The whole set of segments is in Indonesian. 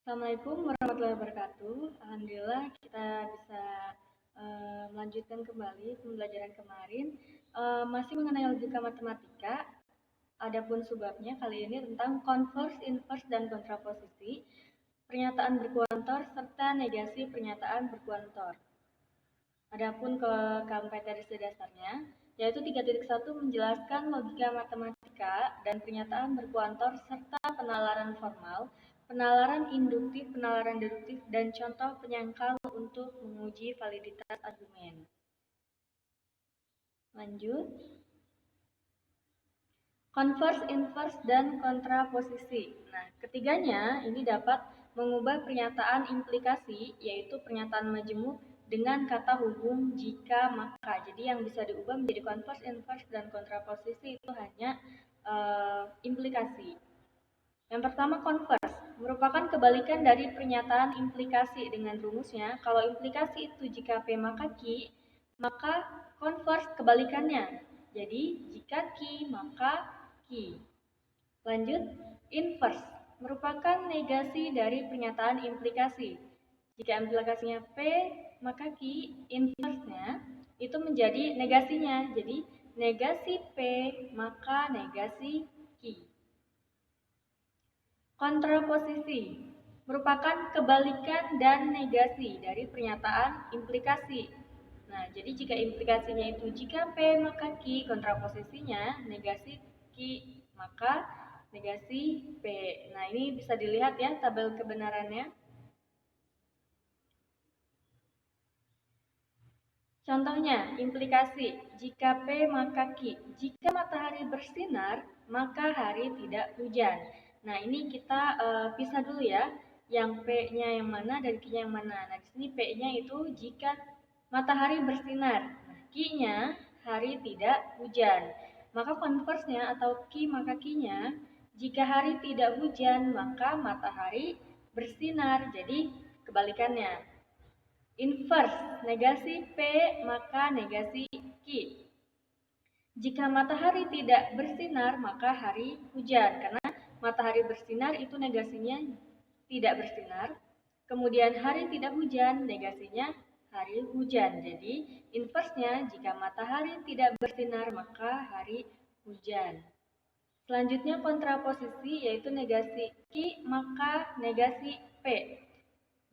Assalamualaikum warahmatullahi wabarakatuh. Alhamdulillah kita bisa melanjutkan kembali pembelajaran kemarin. Masih mengenai logika matematika. Adapun subbabnya kali ini tentang converse, inverse, dan kontraposisi, pernyataan berkuantor serta negasi pernyataan berkuantor. Adapun ke kompetensi dasarnya, yaitu 3.1 menjelaskan logika matematika dan pernyataan berkuantor serta penalaran formal, penalaran induktif, penalaran deduktif, dan contoh penyangkal untuk menguji validitas argumen. Lanjut. Converse, inverse, dan kontraposisi. Nah, ketiganya ini dapat mengubah pernyataan implikasi, yaitu pernyataan majemuk dengan kata hubung jika maka. Jadi yang bisa diubah menjadi converse, inverse, dan kontraposisi itu hanya implikasi. Yang pertama, converse merupakan kebalikan dari pernyataan implikasi dengan rumusnya. Kalau implikasi itu jika P maka Q, maka converse kebalikannya. Jadi jika Q maka Q. Lanjut, inverse merupakan negasi dari pernyataan implikasi. Jika implikasinya P maka Q, inverse-nya itu menjadi negasinya. Jadi negasi P maka negasi Q. Kontraposisi merupakan kebalikan dan negasi dari pernyataan implikasi. Nah, jadi jika implikasinya itu jika P maka Q, kontraposisinya negasi Q maka negasi P. Nah, ini bisa dilihat ya tabel kebenarannya. Contohnya, implikasi jika P maka Q. Jika matahari bersinar, maka hari tidak hujan. Nah, ini kita pisah dulu ya, yang P-nya yang mana dan Q-nya yang mana. Nah, di sini P-nya itu jika matahari bersinar. Nah, Q-nya hari tidak hujan. Maka converse-nya atau Q maka Q-nya, jika hari tidak hujan, maka matahari bersinar. Jadi, kebalikannya. Inverse, negasi P maka negasi Q. Jika matahari tidak bersinar, maka hari hujan. Karena matahari bersinar itu negasinya tidak bersinar. Kemudian hari tidak hujan, negasinya hari hujan. Jadi inverse-nya jika matahari tidak bersinar, maka hari hujan. Selanjutnya kontraposisi yaitu negasi Q maka negasi P.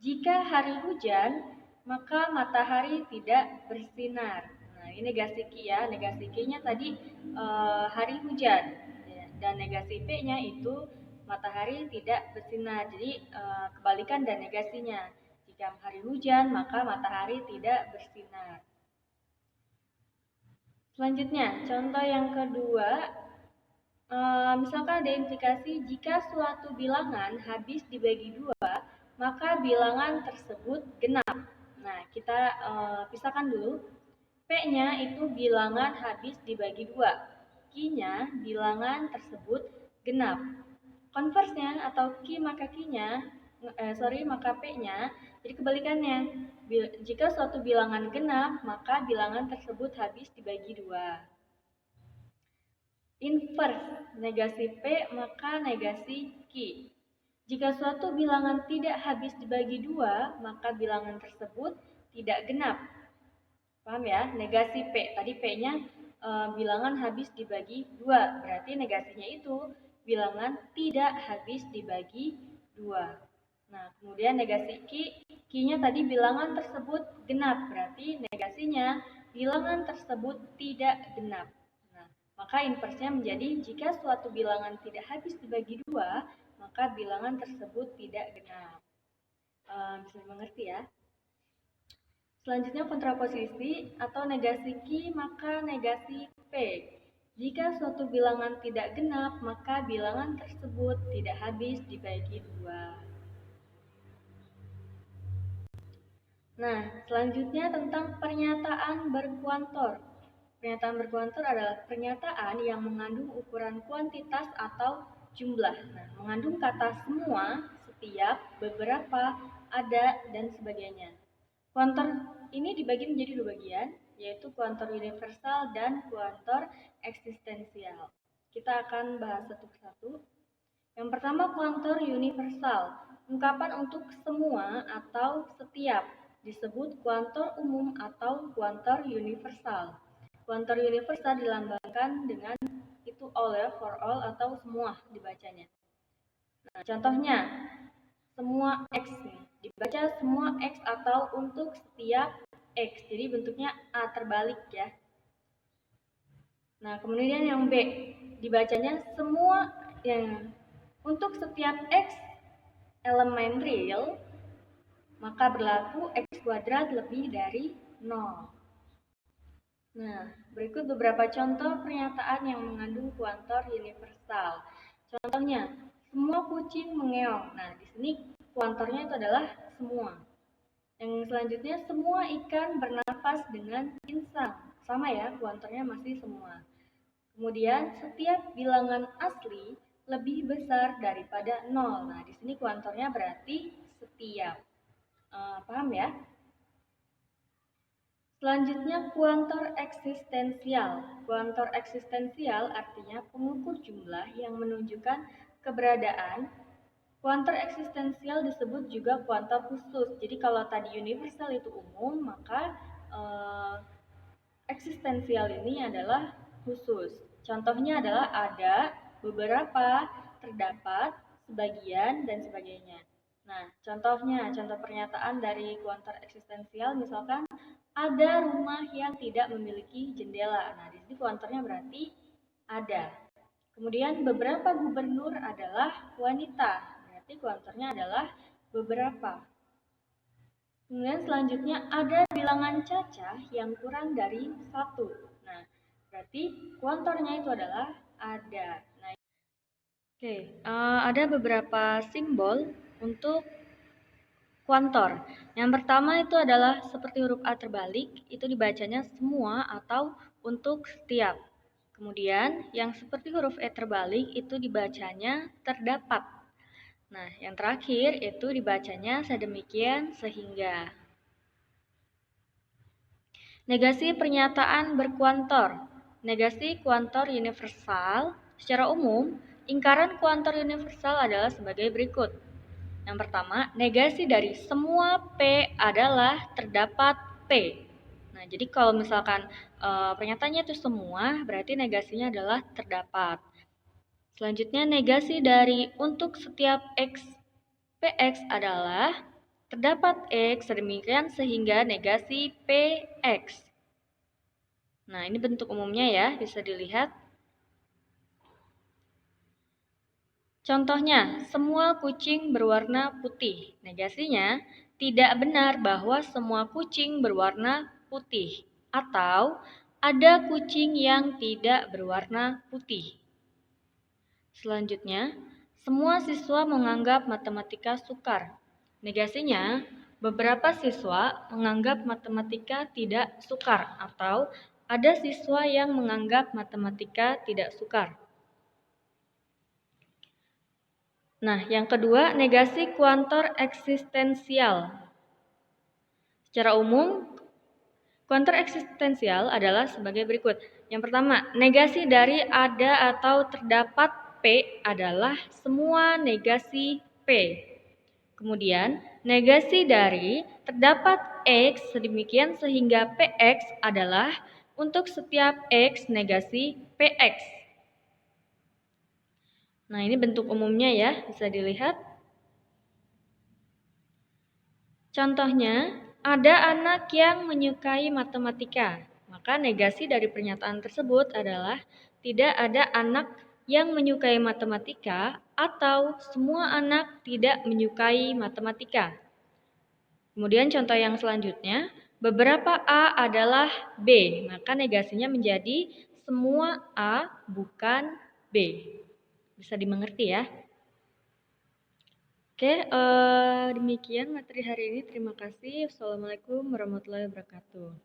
Jika hari hujan, maka matahari tidak bersinar. Nah, ini negasi Q ya. Negasi Q-nya tadi hari hujan. Dan negasi P-nya itu matahari tidak bersinar. Jadi kebalikan dan negasinya. Jika hari hujan, maka matahari tidak bersinar. Selanjutnya, contoh yang kedua. Misalkan ada implikasi jika suatu bilangan habis dibagi dua, maka bilangan tersebut genap. Nah, kita pisahkan dulu. P-nya itu bilangan habis dibagi dua. Q-nya bilangan tersebut genap. Converse-nya atau Q maka Q-nya, maka P-nya, jadi kebalikannya. Jika suatu bilangan genap, maka bilangan tersebut habis dibagi dua. Inverse, negasi P maka negasi Q. Jika suatu bilangan tidak habis dibagi dua, maka bilangan tersebut tidak genap. Paham ya? Negasi P. Tadi P-nya bilangan habis dibagi dua. Berarti negasinya itu bilangan tidak habis dibagi dua. Nah, kemudian negasi Q. Q-nya tadi bilangan tersebut genap. Berarti negasinya bilangan tersebut tidak genap. Maka inverse-nya menjadi jika suatu bilangan tidak habis dibagi dua, maka bilangan tersebut tidak genap. Bisa dimengerti ya? Selanjutnya kontraposisi atau negasi Q maka negasi P. Jika suatu bilangan tidak genap, maka bilangan tersebut tidak habis dibagi dua. Nah, selanjutnya tentang pernyataan berkuantor. Pernyataan berkuantor adalah pernyataan yang mengandung ukuran kuantitas atau jumlah. Nah, mengandung kata semua, setiap, beberapa, ada, dan sebagainya. Kuantor ini dibagi menjadi dua bagian, yaitu kuantor universal dan kuantor eksistensial. Kita akan bahas satu persatu. Yang pertama, kuantor universal. Ungkapan untuk semua atau setiap disebut kuantor umum atau kuantor universal. Kuantor universal dilambangkan dengan itu all ya, for all atau semua dibacanya. Nah, contohnya semua X nih, dibaca semua X atau untuk setiap X. Jadi bentuknya A terbalik ya. Nah, kemudian yang B, dibacanya semua yang untuk setiap X elemen real, maka berlaku X kuadrat lebih dari 0. Nah, berikut beberapa contoh pernyataan yang mengandung kuantor universal. Contohnya, semua kucing mengeong. Nah, di sini kuantornya itu adalah semua. Yang selanjutnya, semua ikan bernapas dengan insang. Sama ya, kuantornya masih semua. Kemudian, setiap bilangan asli lebih besar daripada 0. Nah, di sini kuantornya berarti setiap. Paham ya? Selanjutnya, kuantor eksistensial. Kuantor eksistensial artinya pengukur jumlah yang menunjukkan keberadaan. Kuantor eksistensial disebut juga kuantor khusus. Jadi kalau tadi universal itu umum, maka eksistensial ini adalah khusus. Contohnya adalah ada, beberapa, terdapat, sebagian, dan sebagainya. Nah, contoh pernyataan dari kuantor eksistensial misalkan ada rumah yang tidak memiliki jendela. Nah, di sini kuantornya berarti ada. Kemudian beberapa gubernur adalah wanita. Berarti kuantornya adalah beberapa. Kemudian selanjutnya ada bilangan cacah yang kurang dari 1. Nah, berarti kuantornya itu adalah ada. Nah, ada beberapa simbol untuk kuantor. Yang pertama itu adalah seperti huruf A terbalik, itu dibacanya semua atau untuk setiap. Kemudian yang seperti huruf E terbalik itu dibacanya terdapat. Nah, yang terakhir itu dibacanya sedemikian sehingga. Negasi pernyataan berkuantor. Negasi kuantor universal. Secara umum, ingkaran kuantor universal adalah sebagai berikut. Yang pertama, negasi dari semua P adalah terdapat P. Nah, jadi kalau misalkan pernyataannya itu semua, berarti negasinya adalah terdapat. Selanjutnya, negasi dari untuk setiap X, PX adalah terdapat X sedemikian sehingga negasi PX. Nah, ini bentuk umumnya ya, bisa dilihat. Contohnya, semua kucing berwarna putih. Negasinya, tidak benar bahwa semua kucing berwarna putih. Atau, ada kucing yang tidak berwarna putih. Selanjutnya, semua siswa menganggap matematika sukar. Negasinya, beberapa siswa menganggap matematika tidak sukar atau ada siswa yang menganggap matematika tidak sukar. Nah, yang kedua, negasi kuantor eksistensial. Secara umum, kuantor eksistensial adalah sebagai berikut. Yang pertama, negasi dari ada atau terdapat P adalah semua negasi P. Kemudian, negasi dari terdapat X sedemikian sehingga PX adalah untuk setiap X negasi PX. Nah, ini bentuk umumnya ya, bisa dilihat. Contohnya, ada anak yang menyukai matematika. Maka negasi dari pernyataan tersebut adalah tidak ada anak yang menyukai matematika atau semua anak tidak menyukai matematika. Kemudian contoh yang selanjutnya, beberapa A adalah B. Maka negasinya menjadi semua A bukan B. Bisa dimengerti ya. Oke, demikian materi hari ini. Terima kasih. Wassalamualaikum warahmatullahi wabarakatuh.